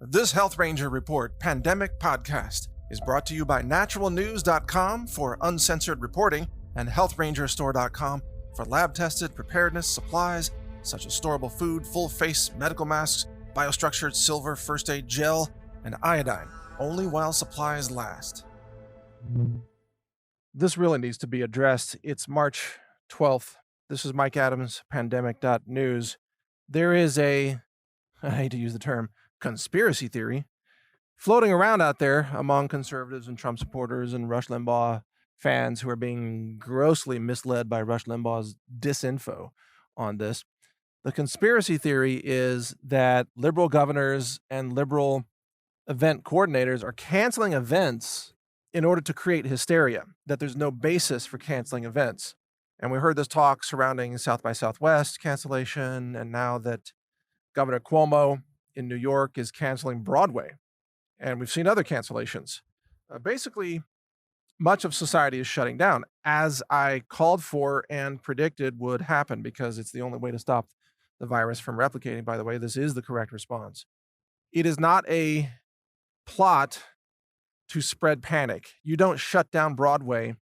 This Health Ranger Report Pandemic Podcast is brought to you by NaturalNews.com for uncensored reporting and HealthRangerStore.com for lab-tested preparedness supplies such as storable food, full-face medical masks, biostructured silver first aid gel, and iodine, only while supplies last. This really needs to be addressed. It's March 12th. This is Mike Adams, pandemic.news. There is I hate to use the term, conspiracy theory floating around out there among conservatives and Trump supporters and Rush Limbaugh fans who are being grossly misled by Rush Limbaugh's disinfo on this. The conspiracy theory is that liberal governors and liberal event coordinators are canceling events in order to create hysteria, that there's no basis for canceling events. And we heard this talk surrounding South by Southwest cancellation, and now that Governor Cuomo in New York is canceling Broadway, and we've seen other cancellations. Basically, much of society is shutting down, as I called for and predicted would happen, because it's the only way to stop the virus from replicating. By the way, this is the correct response. It is not a plot to spread panic. You don't shut down Broadway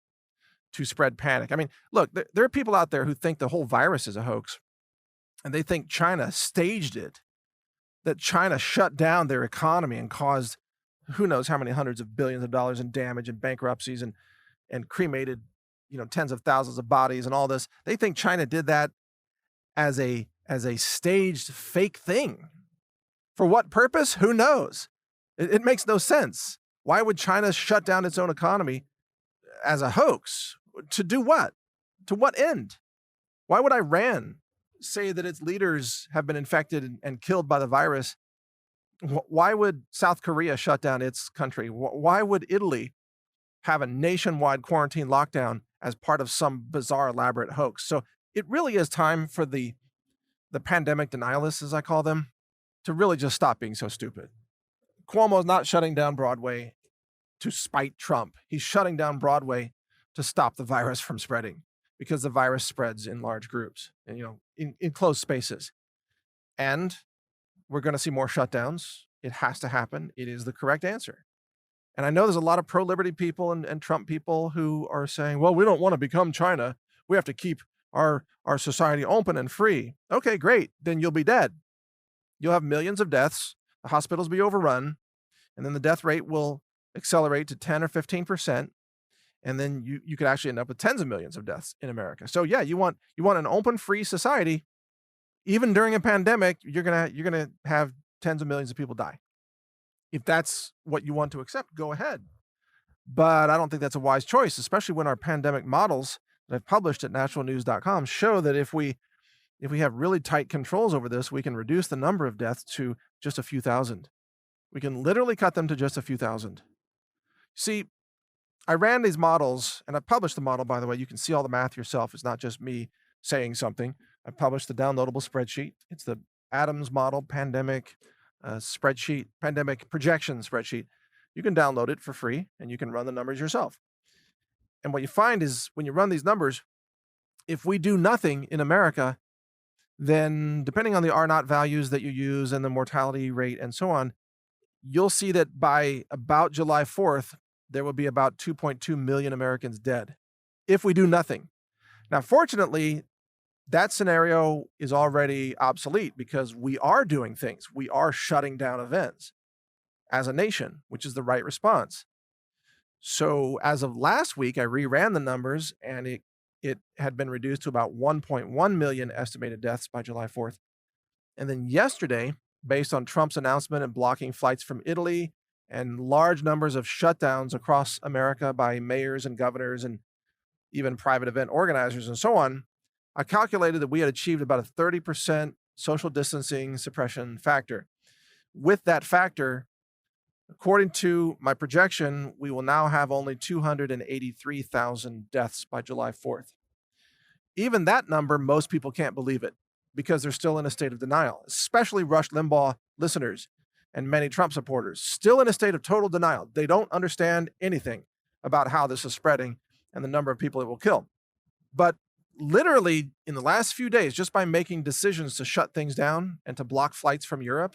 to spread panic. I mean, look, there are people out there who think the whole virus is a hoax, and they think China staged it, that China shut down their economy and caused who knows how many hundreds of billions of dollars in damage and bankruptcies and cremated, tens of thousands of bodies and all this. They think China did that as a staged fake thing. For what purpose? Who knows? It makes no sense. Why would China shut down its own economy as a hoax? To do what? To what end? Why would Iran say that its leaders have been infected and killed by the virus? Why would South Korea shut down its country? Why would Italy have a nationwide quarantine lockdown as part of some bizarre, elaborate hoax? So it really is time for the pandemic denialists, as I call them, to really just stop being so stupid. Cuomo's not shutting down Broadway to spite Trump. He's shutting down Broadway to stop the virus from spreading, because the virus spreads in large groups and, in closed spaces. And we're going to see more shutdowns. It has to happen. It is the correct answer. And I know there's a lot of pro-liberty people and Trump people who are saying, well, we don't want to become China. We have to keep our society open and free. Okay, great. Then you'll be dead. You'll have millions of deaths. The hospitals will be overrun. And then the death rate will accelerate to 10 or 15%. And then you could actually end up with tens of millions of deaths in America. So yeah, you want an open, free society. Even during a pandemic, you're gonna have tens of millions of people die. If that's what you want to accept, go ahead. But I don't think that's a wise choice, especially when our pandemic models that I've published at naturalnews.com show that if we have really tight controls over this, we can reduce the number of deaths to just a few thousand. We can literally cut them to just a few thousand. See, I ran these models, and I published the model, by the way. You can see all the math yourself. It's not just me saying something. I published the downloadable spreadsheet. It's the Adams model pandemic spreadsheet, pandemic projection spreadsheet. You can download it for free, and you can run the numbers yourself. And what you find is when you run these numbers, if we do nothing in America, then depending on the R0 values that you use and the mortality rate and so on, you'll see that by about July 4th, there will be about 2.2 million Americans dead if we do nothing. Now, fortunately, that scenario is already obsolete because we are doing things. We are shutting down events as a nation, which is the right response. So as of last week, I reran the numbers, and it had been reduced to about 1.1 million estimated deaths by July 4th. And then yesterday, based on Trump's announcement and blocking flights from Italy and large numbers of shutdowns across America by mayors and governors and even private event organizers and so on, I calculated that we had achieved about a 30% social distancing suppression factor. With that factor, according to my projection, we will now have only 283,000 deaths by July 4th. Even that number, most people can't believe it because they're still in a state of denial, especially Rush Limbaugh listeners and many Trump supporters, still in a state of total denial. They don't understand anything about how this is spreading and the number of people it will kill. But literally in the last few days, just by making decisions to shut things down and to block flights from Europe,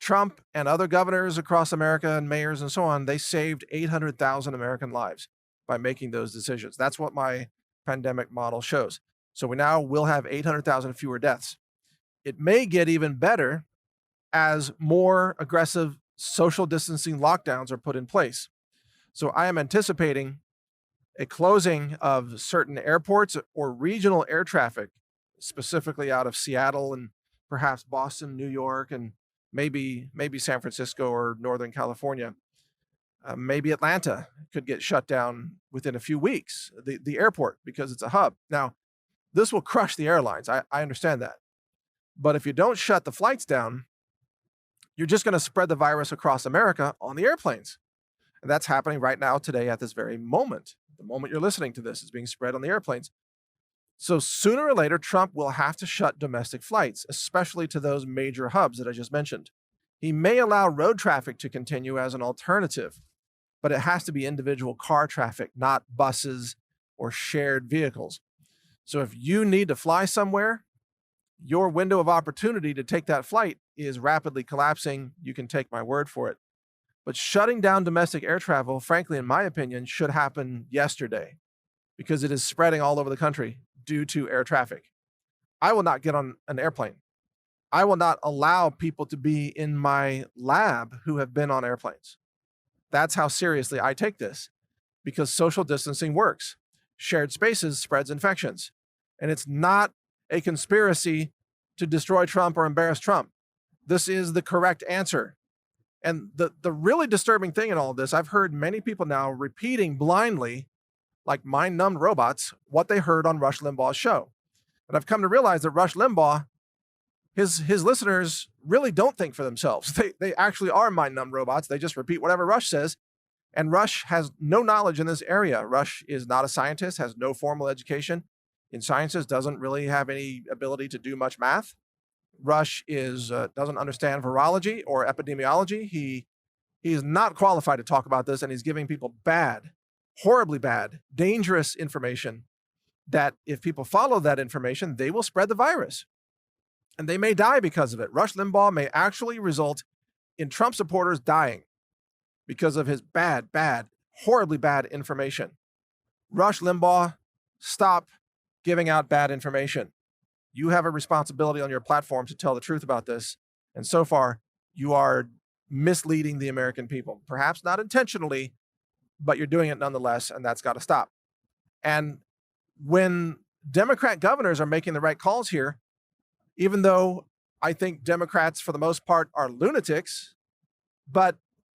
Trump and other governors across America and mayors and so on, they saved 800,000 American lives by making those decisions. That's what my pandemic model shows. So we now will have 800,000 fewer deaths. It may get even better as more aggressive social distancing lockdowns are put in place. So I am anticipating a closing of certain airports or regional air traffic, specifically out of Seattle and perhaps Boston, New York, and maybe San Francisco or Northern California. Maybe Atlanta could get shut down within a few weeks, the airport, because it's a hub. Now, this will crush the airlines. I understand that. But if you don't shut the flights down, you're just going to spread the virus across America on the airplanes. And that's happening right now today at this very moment. The moment you're listening to this is being spread on the airplanes. So sooner or later, Trump will have to shut domestic flights, especially to those major hubs that I just mentioned. He may allow road traffic to continue as an alternative, but it has to be individual car traffic, not buses or shared vehicles. So if you need to fly somewhere, your window of opportunity to take that flight is rapidly collapsing. You can take my word for it. But shutting down domestic air travel, frankly, in my opinion, should happen yesterday because it is spreading all over the country due to air traffic. I will not get on an airplane. I will not allow people to be in my lab who have been on airplanes. That's how seriously I take this, because social distancing works. Shared spaces spreads infections. And it's not a conspiracy to destroy Trump or embarrass Trump. This is the correct answer. And the really disturbing thing in all of this, I've heard many people now repeating blindly, like mind-numbed robots, what they heard on Rush Limbaugh's show. And I've come to realize that Rush Limbaugh, his listeners really don't think for themselves. They actually are mind-numbed robots. They just repeat whatever Rush says. And Rush has no knowledge in this area. Rush is not a scientist, has no formal education in sciences, doesn't really have any ability to do much math. Rush doesn't understand virology or epidemiology. He is not qualified to talk about this, and he's giving people bad, horribly bad, dangerous information that if people follow that information, they will spread the virus. And they may die because of it. Rush Limbaugh may actually result in Trump supporters dying because of his bad, horribly bad information. Rush Limbaugh, stop giving out bad information. You have a responsibility on your platform to tell the truth about this. And so far, you are misleading the American people. Perhaps not intentionally, but you're doing it nonetheless, and that's got to stop. And when Democrat governors are making the right calls here, even though I think Democrats, for the most part, are lunatics, but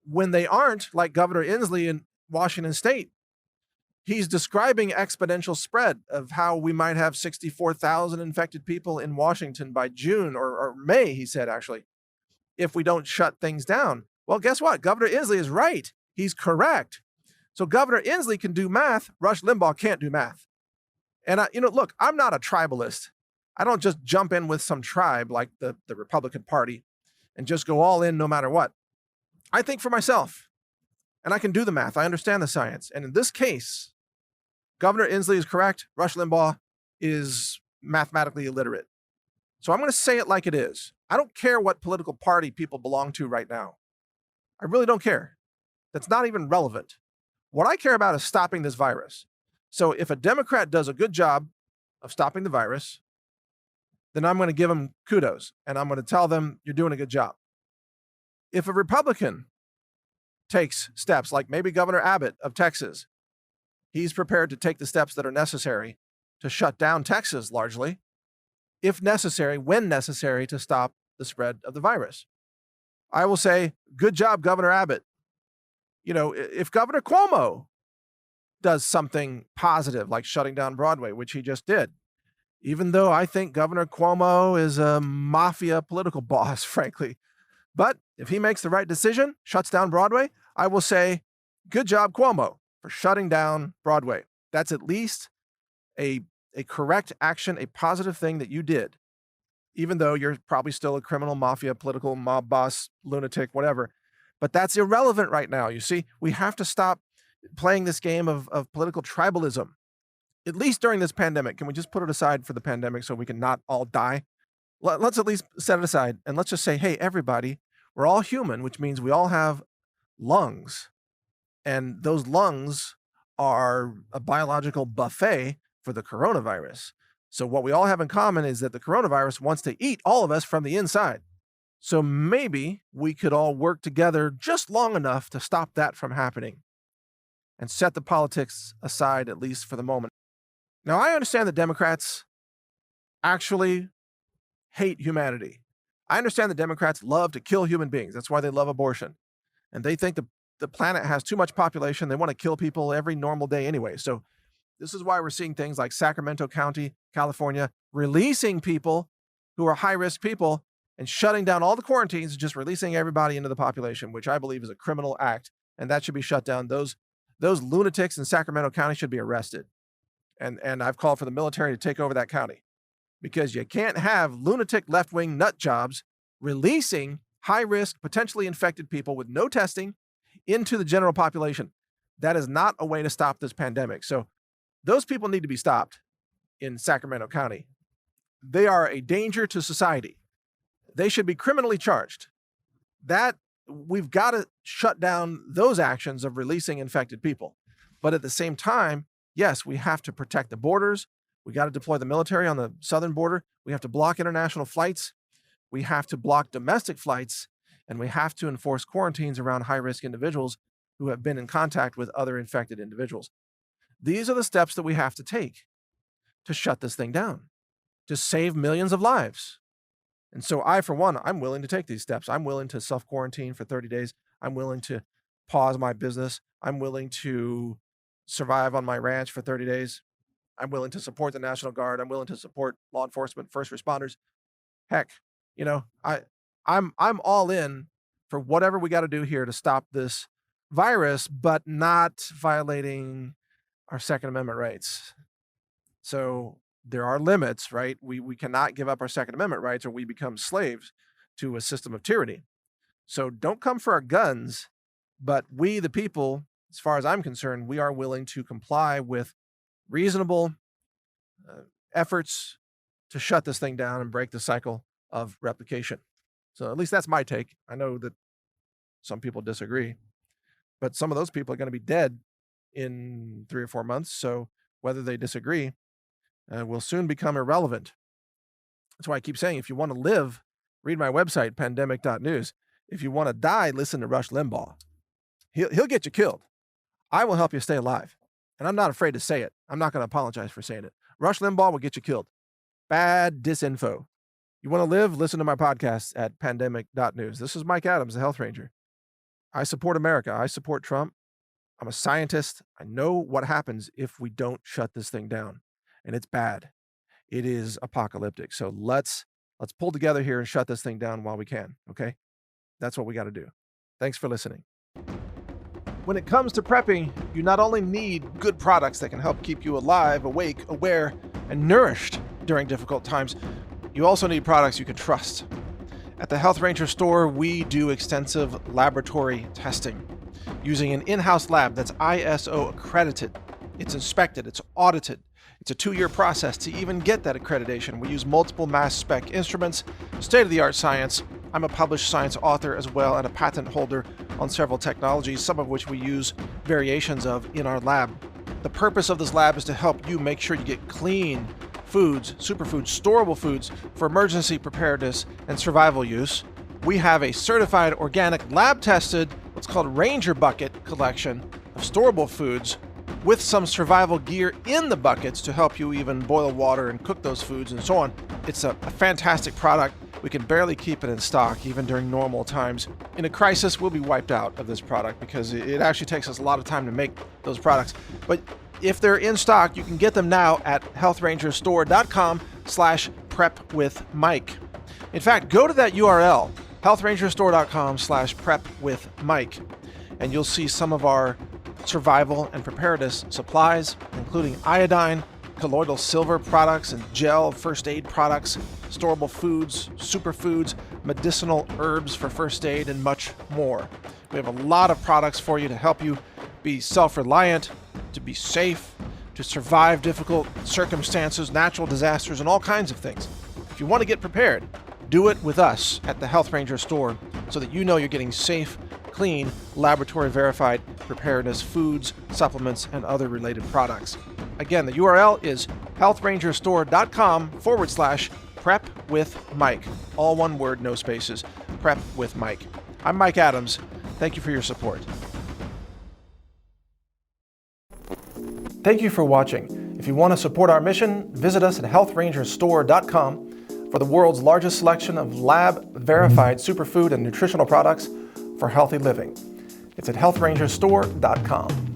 when they aren't, like Governor Inslee in Washington State, he's describing exponential spread of how we might have 64,000 infected people in Washington by June or May, he said, actually, if we don't shut things down. Well, guess what? Governor Inslee is right. He's correct. So Governor Inslee can do math. Rush Limbaugh can't do math. And, look, I'm not a tribalist. I don't just jump in with some tribe like the Republican Party and just go all in no matter what. I think for myself, and I can do the math. I understand the science. And in this case, Governor Inslee is correct. Rush Limbaugh is mathematically illiterate. So I'm going to say it like it is. I don't care what political party people belong to right now. I really don't care. That's not even relevant. What I care about is stopping this virus. So if a Democrat does a good job of stopping the virus, then I'm going to give them kudos, and I'm going to tell them you're doing a good job. If a Republican takes steps, like maybe Governor Abbott of Texas, he's prepared to take the steps that are necessary to shut down Texas largely, if necessary, when necessary, to stop the spread of the virus. I will say, good job, Governor Abbott. If Governor Cuomo does something positive, like shutting down Broadway, which he just did, even though I think Governor Cuomo is a mafia political boss, frankly. But if he makes the right decision, shuts down Broadway, I will say, good job, Cuomo, for shutting down Broadway. That's at least a correct action, a positive thing that you did, even though you're probably still a criminal, mafia, political mob boss, lunatic, whatever. But that's irrelevant right now. You see, we have to stop playing this game of political tribalism, at least during this pandemic. Can we just put it aside for the pandemic so we can not all die? Let's at least set it aside and let's just say, hey, everybody, We're all human, which means we all have lungs. And those lungs are a biological buffet for the coronavirus. So what we all have in common is that the coronavirus wants to eat all of us from the inside. So maybe we could all work together just long enough to stop that from happening and set the politics aside, at least for the moment. Now, I understand that Democrats actually hate humanity. I understand that Democrats love to kill human beings. That's why they love abortion. And they think the planet has too much population. They want to kill people every normal day anyway. So this is why we're seeing things like Sacramento County, California, releasing people who are high-risk people and shutting down all the quarantines, just releasing everybody into the population, which I believe is a criminal act, and that should be shut down. Those lunatics in Sacramento County should be arrested. And I've called for the military to take over that county, because you can't have lunatic left-wing nut jobs releasing high-risk, potentially infected people with no testing into the general population. That is not a way to stop this pandemic. So those people need to be stopped in Sacramento County. They are a danger to society. They should be criminally charged. That we've got to shut down those actions of releasing infected people. But at the same time, yes, we have to protect the borders. We got to deploy the military on the southern border. We have to block international flights. We have to block domestic flights, and we have to enforce quarantines around high-risk individuals who have been in contact with other infected individuals. These are the steps that we have to take to shut this thing down, to save millions of lives. And so I, for one, I'm willing to take these steps. I'm willing to self-quarantine for 30 days. I'm willing to pause my business. I'm willing to survive on my ranch for 30 days. I'm willing to support the National Guard. I'm willing to support law enforcement, first responders. Heck, I'm all in for whatever we got to do here to stop this virus, but not violating our Second Amendment rights. So there are limits, right? We cannot give up our Second Amendment rights, or we become slaves to a system of tyranny. So don't come for our guns, but we, the people, as far as I'm concerned, we are willing to comply with reasonable efforts to shut this thing down and break the cycle of replication. So at least that's my take. I know that some people disagree, but some of those people are going to be dead in 3 or 4 months. So whether they disagree will soon become irrelevant. That's why I keep saying, if you want to live, read my website, pandemic.news. If you want to die, listen to Rush Limbaugh. He'll get you killed. I will help you stay alive. And I'm not afraid to say it. I'm not going to apologize for saying it. Rush Limbaugh will get you killed. Bad disinfo. You want to live? Listen to my podcast at pandemic.news. This is Mike Adams, the Health Ranger. I support America. I support Trump. I'm a scientist. I know what happens if we don't shut this thing down. And it's bad. It is apocalyptic. So let's pull together here and shut this thing down while we can, okay? That's what we got to do. Thanks for listening. When it comes to prepping, you not only need good products that can help keep you alive, awake, aware, and nourished during difficult times, you also need products you can trust. At the Health Ranger store, we do extensive laboratory testing using an in-house lab that's ISO accredited. It's inspected, it's audited. It's a 2-year process to even get that accreditation. We use multiple mass spec instruments, state-of-the-art science. I'm a published science author as well and a patent holder on several technologies, some of which we use variations of in our lab. The purpose of this lab is to help you make sure you get clean foods, superfoods, storable foods for emergency preparedness and survival use. We have a certified organic lab-tested, what's called Ranger Bucket collection of storable foods with some survival gear in the buckets to help you even boil water and cook those foods and so on. It's a fantastic product. We can barely keep it in stock even during normal times. In a crisis, we'll be wiped out of this product because it actually takes us a lot of time to make those products. But if they're in stock, you can get them now at healthrangerstore.com/prepwithmike. In fact, go to that URL, healthrangerstore.com/prepwithmike, and you'll see some of our survival and preparedness supplies, including iodine, colloidal silver products and gel first aid products, storable foods, superfoods, medicinal herbs for first aid, and much more. We have a lot of products for you to help you be self-reliant, to be safe, to survive difficult circumstances, natural disasters, and all kinds of things. If you want to get prepared, do it with us at the Health Ranger store so that you know you're getting safe, clean, laboratory-verified preparedness foods, supplements, and other related products. Again, the URL is healthrangerstore.com/Prep with Mike. All one word, no spaces. Prep with Mike. I'm Mike Adams. Thank you for your support. Thank you for watching. If you want to support our mission, visit us at healthrangerstore.com for the world's largest selection of lab-verified superfood and nutritional products for healthy living. It's at healthrangerstore.com.